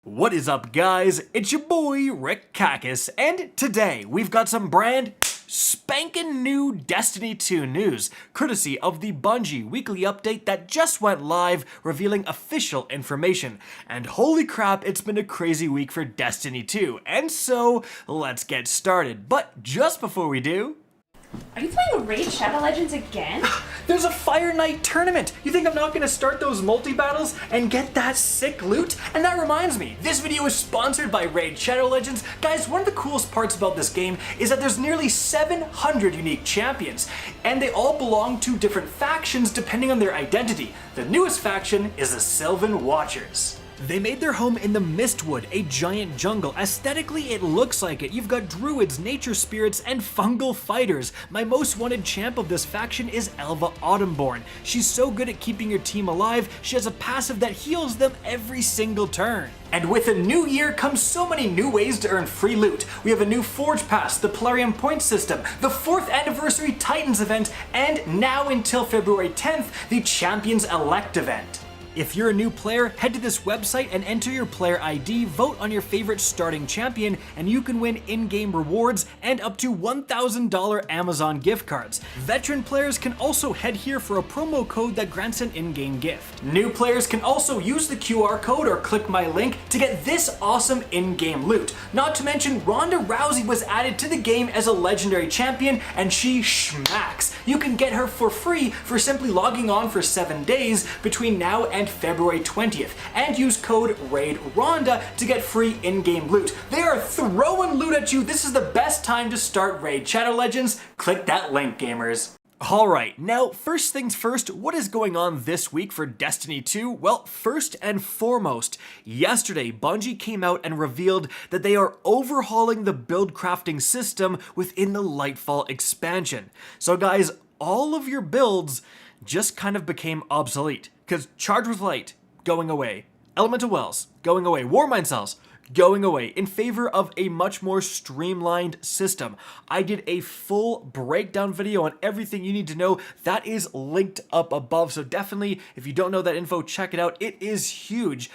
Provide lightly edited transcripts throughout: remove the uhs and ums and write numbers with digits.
What is up, guys? It's your boy Rick Kakis, and today we've got some brand spankin' new Destiny 2 news, courtesy of the Bungie weekly update that just went live, revealing official information. And holy crap, it's been a crazy week for Destiny 2, and so let's get started. But just before we do, are you playing Raid Shadow Legends again? there's a Fire Knight tournament! You think I'm not gonna start those multi-battles and get that sick loot? And that reminds me, this video is sponsored by Raid Shadow Legends. Guys, one of the coolest parts about this game is that there's nearly 700 unique champions, and they all belong to different factions depending on their identity. The newest faction is the Sylvan Watchers. They made their home in the Mistwood, a giant jungle. Aesthetically, it looks like it. You've got druids, nature spirits, and fungal fighters. My most wanted champ of this faction is Elva Autumnborn. She's so good at keeping your team alive, she has a passive that heals them every single turn. And with a new year comes so many new ways to earn free loot. We have a new Forge Pass, the Plarium Point System, the 4th Anniversary Titans event, and now until February 10th, the Champions Elect event. If you're a new player, head to this website and enter your player ID, vote on your favorite starting champion, and you can win in-game rewards and up to $1,000 Amazon gift cards. Veteran players can also head here for a promo code that grants an in-game gift. New players can also use the QR code or click my link to get this awesome in-game loot. Not to mention, Ronda Rousey was added to the game as a legendary champion, and she schmacks. You can get her for free for simply logging on for 7 days between now and February 20th, and use code RAIDRONDA to get free in-game loot. They are throwing loot at you. This is the best time to start Raid Shadow Legends. Click that link, gamers. Alright, now first things first, what is going on this week for Destiny 2? Well, first and foremost, yesterday Bungie came out and revealed that they are overhauling the build crafting system within the Lightfall expansion. So guys, all of your builds just kind of became obsolete, because Charged with Light, going away. Elemental Wells, going away. Warmind Cells, going away in favor of a much more streamlined system. I did a full breakdown video on everything you need to know. That is linked up above, so definitely, if you don't know that info, check it out. It is huge.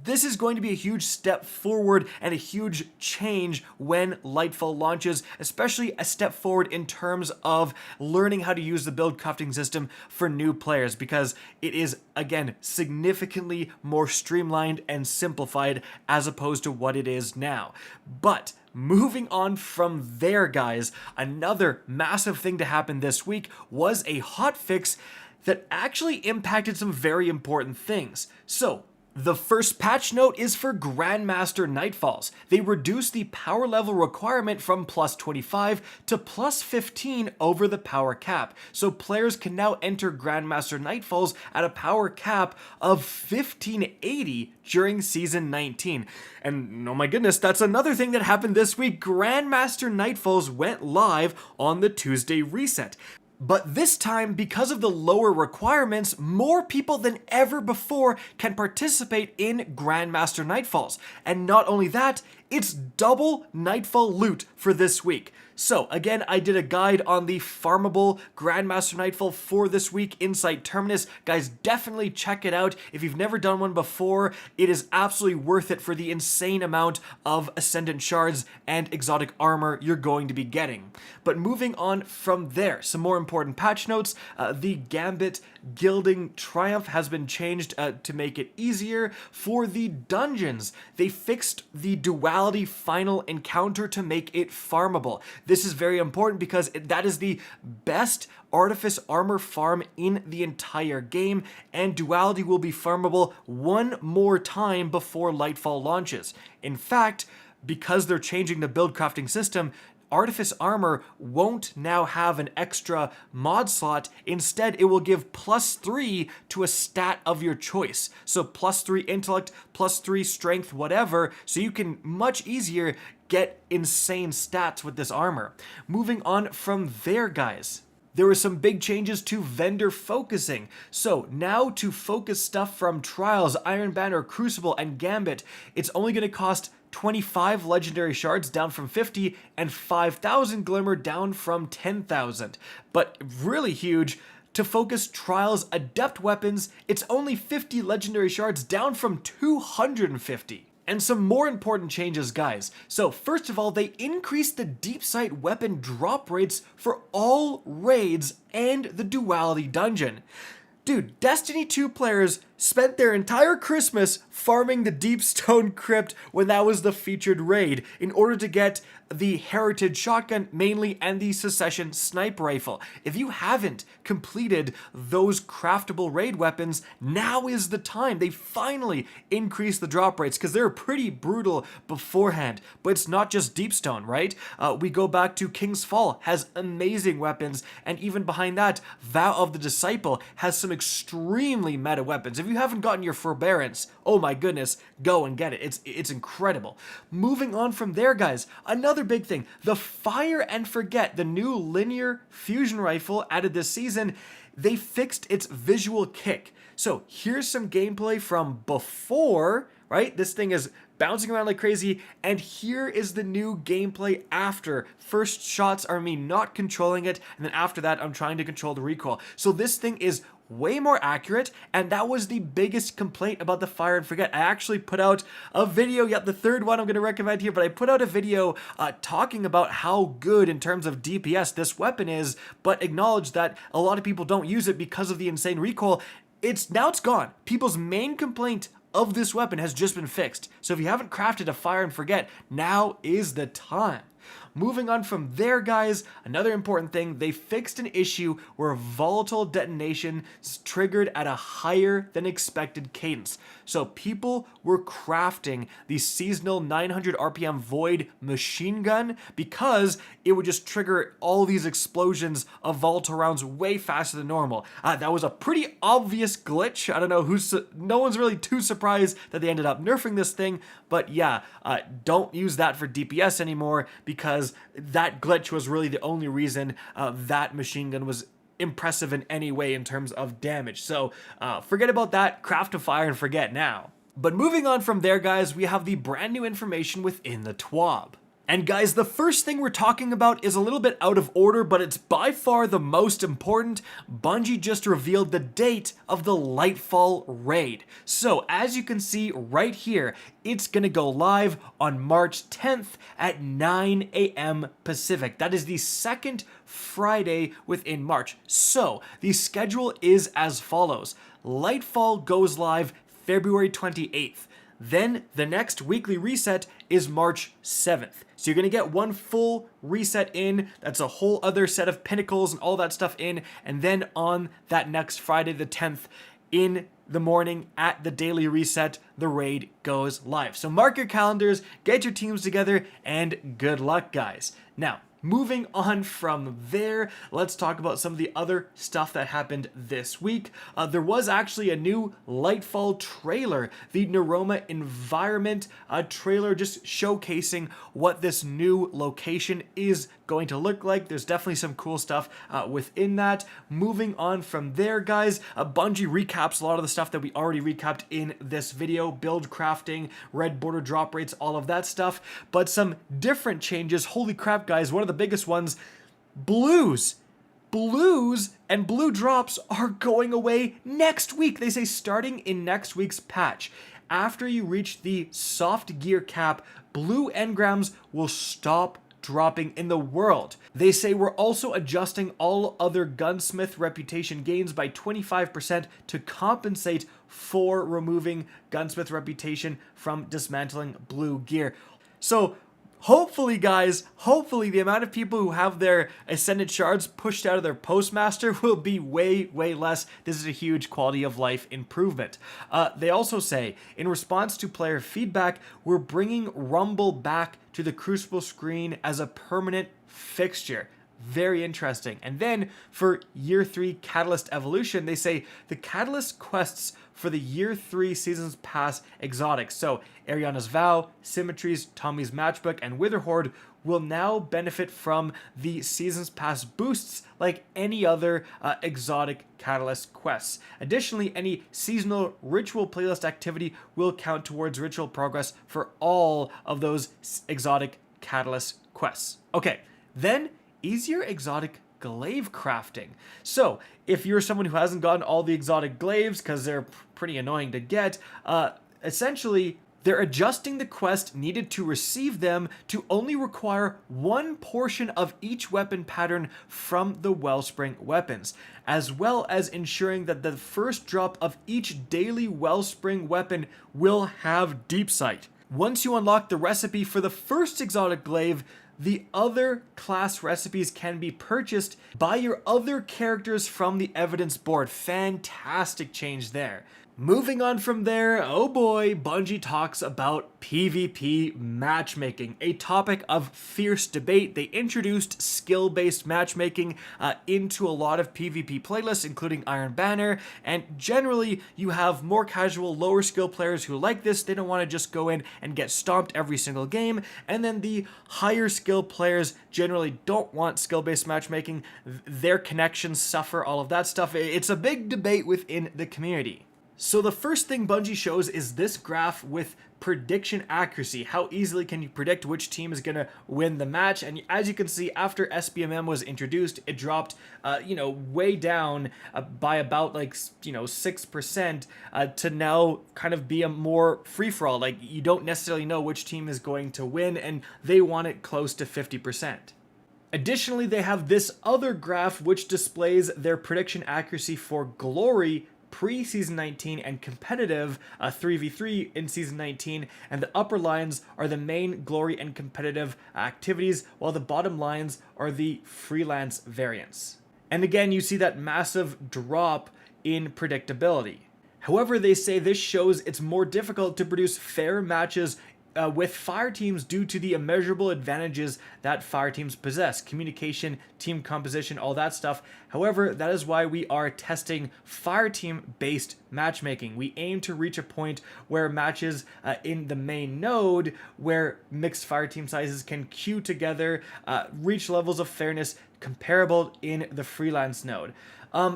This is going to be a huge step forward and a huge change when Lightfall launches, especially a step forward in terms of learning how to use the build crafting system for new players, because it is, again, significantly more streamlined and simplified as opposed to what it is now. But moving on from there, guys, another massive thing to happen this week was a hotfix that actually impacted some very important things. So, the first patch note is for Grandmaster Nightfalls. They reduced the power level requirement from plus 25 to plus 15 over the power cap. So players can now enter Grandmaster Nightfalls at a power cap of 1580 during Season 19. And oh my goodness, that's another thing that happened this week. Grandmaster Nightfalls went live on the Tuesday reset. But this time, because of the lower requirements, more people than ever before can participate in Grandmaster Nightfalls. And not only that, it's double Nightfall loot for this week. So again, I did a guide on the farmable Grandmaster Nightfall for this week inside Terminus. Guys, definitely check it out. If you've never done one before, it is absolutely worth it for the insane amount of Ascendant Shards and exotic armor you're going to be getting. But moving on from there, some more important patch notes. The Gambit Gilding Triumph has been changed to make it easier for the dungeons. They fixed the Duality Final Encounter to make it farmable. This is very important because that is the best Artifice armor farm in the entire game, and Duality will be farmable one more time before Lightfall launches. In fact, because they're changing the build crafting system, Artifice armor won't now have an extra mod slot. Instead, it will give +3 to a stat of your choice. So +3 intellect, +3 strength, whatever, so you can much easier get insane stats with this armor. Moving on from there, guys, there were some big changes to vendor focusing. So now to focus stuff from Trials, Iron Banner, Crucible, and Gambit, it's only going to cost 25 legendary shards down from 50 and 5,000 glimmer down from 10,000. But really huge, to focus Trials Adept weapons, it's only 50 legendary shards down from 250. And some more important changes, guys. So first of all, they increased the deep sight weapon drop rates for all raids and the Duality Dungeon. Dude, Destiny 2 players spent their entire Christmas farming the Deep Stone Crypt when that was the featured raid in order to get the Heritage Shotgun mainly and the Secession Sniper Rifle. If you haven't completed those craftable raid weapons, now is the time. They finally increased the drop rates because they were pretty brutal beforehand. But it's not just Deep Stone, right? We go back to King's Fall, has amazing weapons, and even behind that, Vow of the Disciple has some extremely meta weapons. If you haven't gotten your Forbearance, oh my goodness, go and get it. It's incredible. Moving on from there, guys, another big thing, the Fire and Forget, the new linear fusion rifle added this season, they fixed its visual kick. So here's some gameplay from before, right? This thing is bouncing around like crazy, and here is the new gameplay after. First shots are me not controlling it, and then after that, I'm trying to control the recoil. So this thing is way more accurate, and that was the biggest complaint about the Fire and Forget. I actually put out a video, the third one I'm going to recommend here, but I put out a video talking about how good in terms of DPS this weapon is, but acknowledged that a lot of people don't use it because of the insane recoil. Now it's gone. People's main complaint of this weapon has just been fixed. So if you haven't crafted a Fire and Forget, now is the time. Moving on from there, guys, another important thing, they fixed an issue where volatile detonation is triggered at a higher than expected cadence. So people were crafting the seasonal 900 RPM Void machine gun because it would just trigger all these explosions of volatile rounds way faster than normal. That was a pretty obvious glitch. I don't know no one's really too surprised that they ended up nerfing this thing, but yeah, don't use that for DPS anymore because that glitch was really the only reason that machine gun was impressive in any way in terms of damage. So forget about that, craft a Fire and Forget now. But moving on from there, guys, we have the brand new information within the TWAB. And guys, the first thing we're talking about is a little bit out of order, but it's by far the most important. Bungie just revealed the date of the Lightfall raid. So as you can see right here, it's gonna go live on March 10th at 9 a.m. Pacific. That is the second Friday within March. So the schedule is as follows. Lightfall goes live February 28th. Then the next weekly reset is March 7th. So you're going to get one full reset in. That's a whole other set of pinnacles and all that stuff in. And then on that next Friday, the 10th, in the morning at the daily reset, the raid goes live. So mark your calendars, get your teams together, and good luck, guys. Now, moving on from there, let's talk about some of the other stuff that happened this week. There was actually a new Lightfall trailer, the Neroma environment trailer, just showcasing what this new location is going to look like. There's definitely some cool stuff within that. Moving on from there, guys, Bungie recaps a lot of the stuff that we already recapped in this video, build crafting, red border drop rates, all of that stuff, but some different changes. Holy crap, guys, one of the biggest ones, blues and blue drops are going away next week. They say starting in next week's patch. After you reach the soft gear cap, blue engrams will stop dropping in the world. They say we're also adjusting all other gunsmith reputation gains by 25% to compensate for removing gunsmith reputation from dismantling blue gear. So hopefully, guys, the amount of people who have their Ascendant shards pushed out of their Postmaster will be way, way less. This is a huge quality of life improvement. They also say, in response to player feedback, we're bringing Rumble back to the Crucible screen as a permanent fixture. Very interesting. And then for Year 3 Catalyst Evolution, they say the Catalyst quests for the Year 3 Seasons Pass exotics, so Ariana's Vow, Symmetries, Tommy's Matchbook, and Witherhoard will now benefit from the Seasons Pass boosts like any other exotic Catalyst quests. Additionally, any seasonal ritual playlist activity will count towards ritual progress for all of those exotic Catalyst quests. Okay, then easier exotic glaive crafting. So if you're someone who hasn't gotten all the exotic glaives because they're pretty annoying to get, essentially They're adjusting the quest needed to receive them to only require one portion of each weapon pattern from the Wellspring weapons, as well as ensuring that the first drop of each daily Wellspring weapon will have Deep Sight. Once you unlock the recipe for the first exotic glaive, the other class recipes can be purchased by your other characters from the evidence board. Fantastic change there. Moving on from there, oh boy, Bungie talks about PvP matchmaking, a topic of fierce debate. They introduced skill-based matchmaking into a lot of PvP playlists, including Iron Banner, and generally you have more casual, lower skill players who like this. They don't want to just go in and get stomped every single game, and then the higher skill players generally don't want skill-based matchmaking. Their connections suffer, all of that stuff. It's a big debate within the community. So the first thing Bungie shows is this graph with prediction accuracy. How easily can you predict which team is going to win the match? And as you can see, after SBMM was introduced, it dropped, way down by about 6% to now kind of be a more free-for-all. Like, you don't necessarily know which team is going to win, and they want it close to 50%. Additionally, they have this other graph which displays their prediction accuracy for Glory pre-Season 19 and competitive 3v3 in Season 19, and the upper lines are the main Glory and competitive activities, while the bottom lines are the freelance variants. And again, you see that massive drop in predictability. However, they say this shows it's more difficult to produce fair matches with fire teams due to the immeasurable advantages that fire teams possess: communication, team composition, all that stuff. However, that is why we are testing fire team based matchmaking. We aim to reach a point where matches in the main node, where mixed fire team sizes can queue together, reach levels of fairness comparable in the freelance node.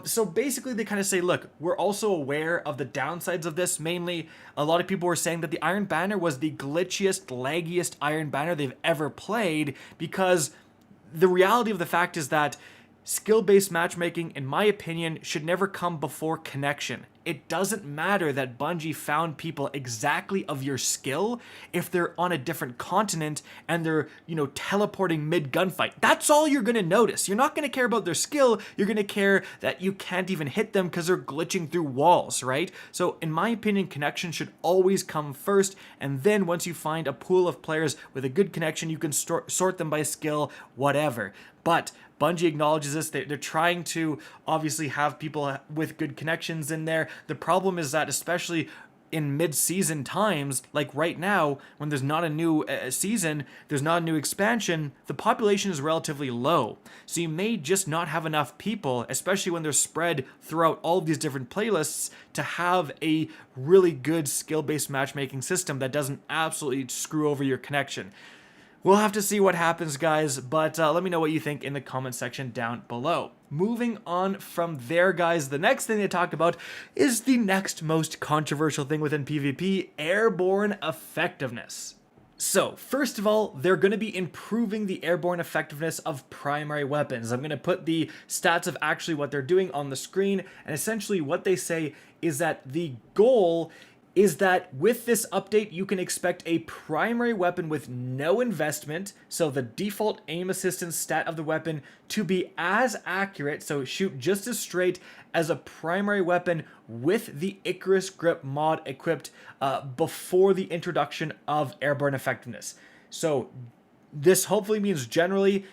So basically they kind of say, look, we're also aware of the downsides of this. Mainly, a lot of people were saying that the Iron Banner was the glitchiest, laggiest Iron Banner they've ever played, because the reality of the fact is that skill-based matchmaking, in my opinion, should never come before connection. It doesn't matter that Bungie found people exactly of your skill if they're on a different continent and they're, teleporting mid-gunfight. That's all you're going to notice. You're not going to care about their skill. You're going to care that you can't even hit them because they're glitching through walls, right? So in my opinion, connection should always come first, and then once you find a pool of players with a good connection, you can sort them by skill, whatever. But Bungie acknowledges this. They're trying to obviously have people with good connections in there. The problem is that, especially in mid-season times, like right now, when there's not a new season, there's not a new expansion, the population is relatively low. So you may just not have enough people, especially when they're spread throughout all of these different playlists, to have a really good skill-based matchmaking system that doesn't absolutely screw over your connection. We'll have to see what happens, guys, but let me know what you think in the comment section down below. Moving on from there, guys, the next thing they talk about is the next most controversial thing within PvP: airborne effectiveness. So, first of all, they're going to be improving the airborne effectiveness of primary weapons. I'm going to put the stats of actually what they're doing on the screen, and essentially what they say is that the goal is that with this update, you can expect a primary weapon with no investment, so the default aim assistance stat of the weapon, to be as accurate, so shoot just as straight as a primary weapon with the Icarus Grip mod equipped before the introduction of airborne effectiveness. So this hopefully means generally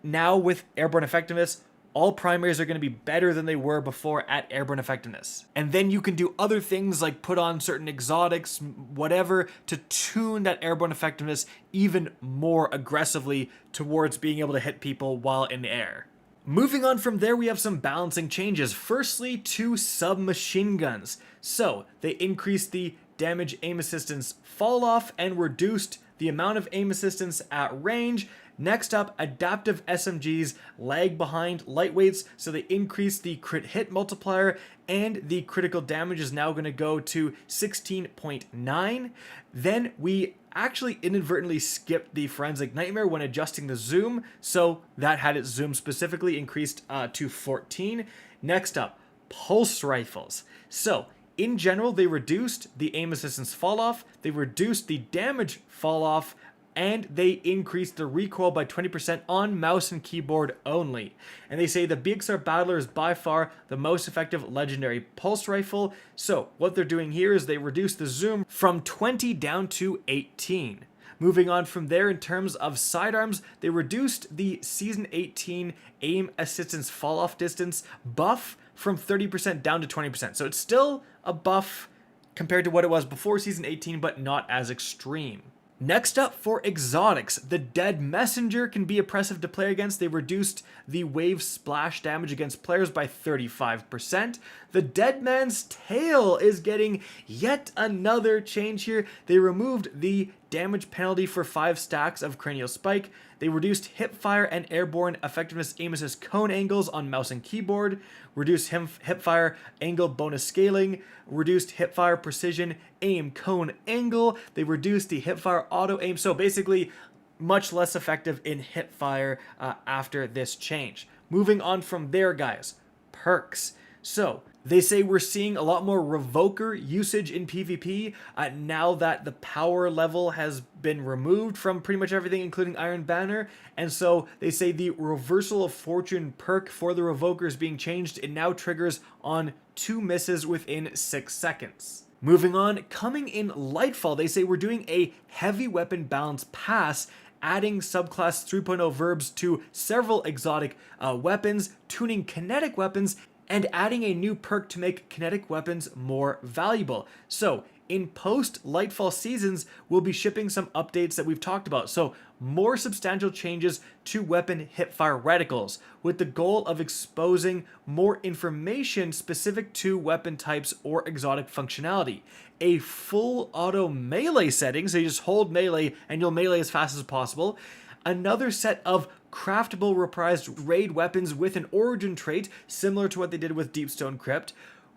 now with airborne effectiveness, all primaries are going to be better than they were before at airborne effectiveness. And then you can do other things like put on certain exotics, whatever, to tune that airborne effectiveness even more aggressively towards being able to hit people while in the air. Moving on from there, we have some balancing changes. Firstly, to submachine guns. So they increased the damage aim assistance fall off and reduced the amount of aim assistance at range. Next up, adaptive SMGs lag behind lightweights, so they increase the crit hit multiplier, and the critical damage is now going to go to 16.9. Then we actually inadvertently skipped the Forensic Nightmare when adjusting the zoom, so that had its zoom specifically increased to 14. Next up, pulse rifles. So in general, they reduced the aim assistance fall off, they reduced the damage fall off, and they increased the recoil by 20% on mouse and keyboard only. And they say the BXR Battler is by far the most effective legendary pulse rifle. So what they're doing here is they reduced the zoom from 20 down to 18. Moving on from there, in terms of sidearms, they reduced the Season 18 aim assistance fall-off distance buff from 30% down to 20%. So it's still a buff compared to what it was before Season 18, but not as extreme. Next up, for exotics, the Dead Messenger can be oppressive to play against. They reduced the wave splash damage against players by 35%. The Dead Man's Tail is getting yet another change here. They removed the damage penalty for 5 stacks of Cranial Spike. They reduced hipfire and airborne effectiveness aim assist cone angles on mouse and keyboard, reduced hipfire angle bonus scaling, reduced hipfire precision aim cone angle. They reduced the hipfire auto aim. So basically much less effective in hipfire after this change. Moving on from there, guys, perks. So they say we're seeing a lot more Revoker usage in PvP now that the power level has been removed from pretty much everything, including Iron Banner. And so they say the Reversal of Fortune perk for the Revoker is being changed. It now triggers on 2 misses within 6 seconds. Moving on, coming in Lightfall, they say we're doing a heavy weapon balance pass, adding subclass 3.0 verbs to several exotic weapons, tuning kinetic weapons, and adding a new perk to make kinetic weapons more valuable. So in post-Lightfall seasons, we'll be shipping some updates that we've talked about. So more substantial changes to weapon hipfire reticles, with the goal of exposing more information specific to weapon types or exotic functionality. A full auto melee setting, so you just hold melee and you'll melee as fast as possible. Another set of craftable reprised raid weapons with an origin trait, similar to what they did with Deepstone Crypt,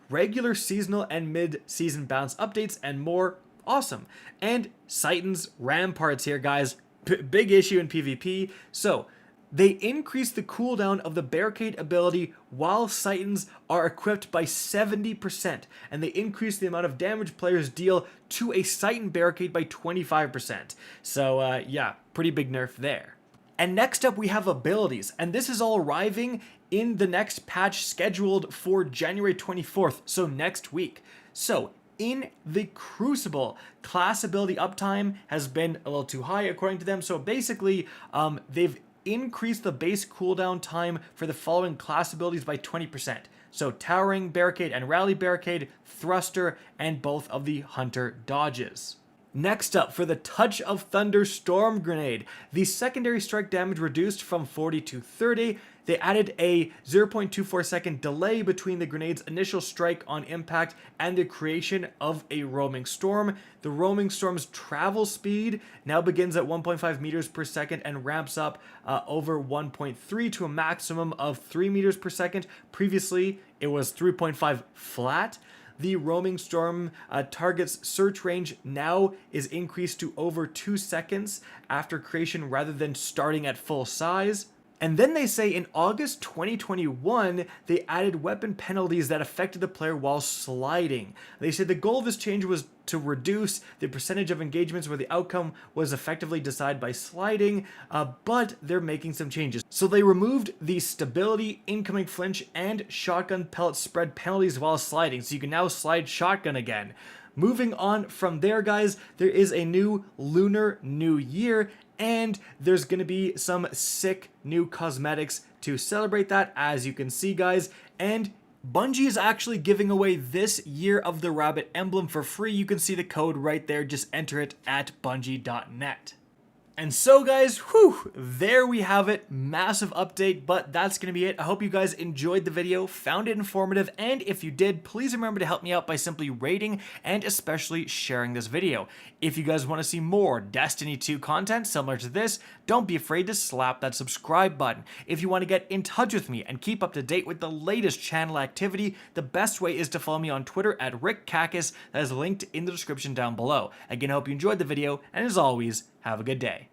regular seasonal and mid-season balance updates, and more. Awesome. And Citan's ramparts here, guys. Big issue in PvP. So they increase the cooldown of the barricade ability while Citans are equipped by 70%, and they increase the amount of damage players deal to a Citan barricade by 25%. So yeah, pretty big nerf there. And next up we have abilities, and this is all arriving in the next patch scheduled for January 24th, so next week. So in the Crucible, class ability uptime has been a little too high according to them, so basically they've increased the base cooldown time for the following class abilities by 20%. So Towering Barricade and Rally Barricade, Thruster, and both of the Hunter dodges. Next up, for the Touch of Thunder Storm Grenade, the secondary strike damage reduced from 40 to 30. They added a 0.24 second delay between the grenade's initial strike on impact and the creation of a Roaming Storm. The Roaming Storm's travel speed now begins at 1.5 meters per second and ramps up over 1.3 to a maximum of 3 meters per second. Previously, it was 3.5 flat. The Roaming Storm target's search range now is increased to over 2 seconds after creation rather than starting at full size. And then they say in August 2021, they added weapon penalties that affected the player while sliding. They said the goal of this change was to reduce the percentage of engagements where the outcome was effectively decided by sliding, but they're making some changes. So they removed the stability, incoming flinch, and shotgun pellet spread penalties while sliding, so you can now slide shotgun again. Moving on from there, guys, there is a new Lunar New Year, and there's going to be some sick new cosmetics to celebrate that, as you can see, guys. And Bungie is actually giving away this Year of the Rabbit emblem for free. You can see the code right there. Just enter it at bungie.net. And so, guys, there we have it. Massive update, but that's going to be it. I hope you guys enjoyed the video, found it informative, and if you did, please remember to help me out by simply rating and especially sharing this video. If you guys want to see more Destiny 2 content similar to this, don't be afraid to slap that subscribe button. If you want to get in touch with me and keep up to date with the latest channel activity, the best way is to follow me on Twitter at RickKakis. That is linked in the description down below. Again, I hope you enjoyed the video, and as always, have a good day.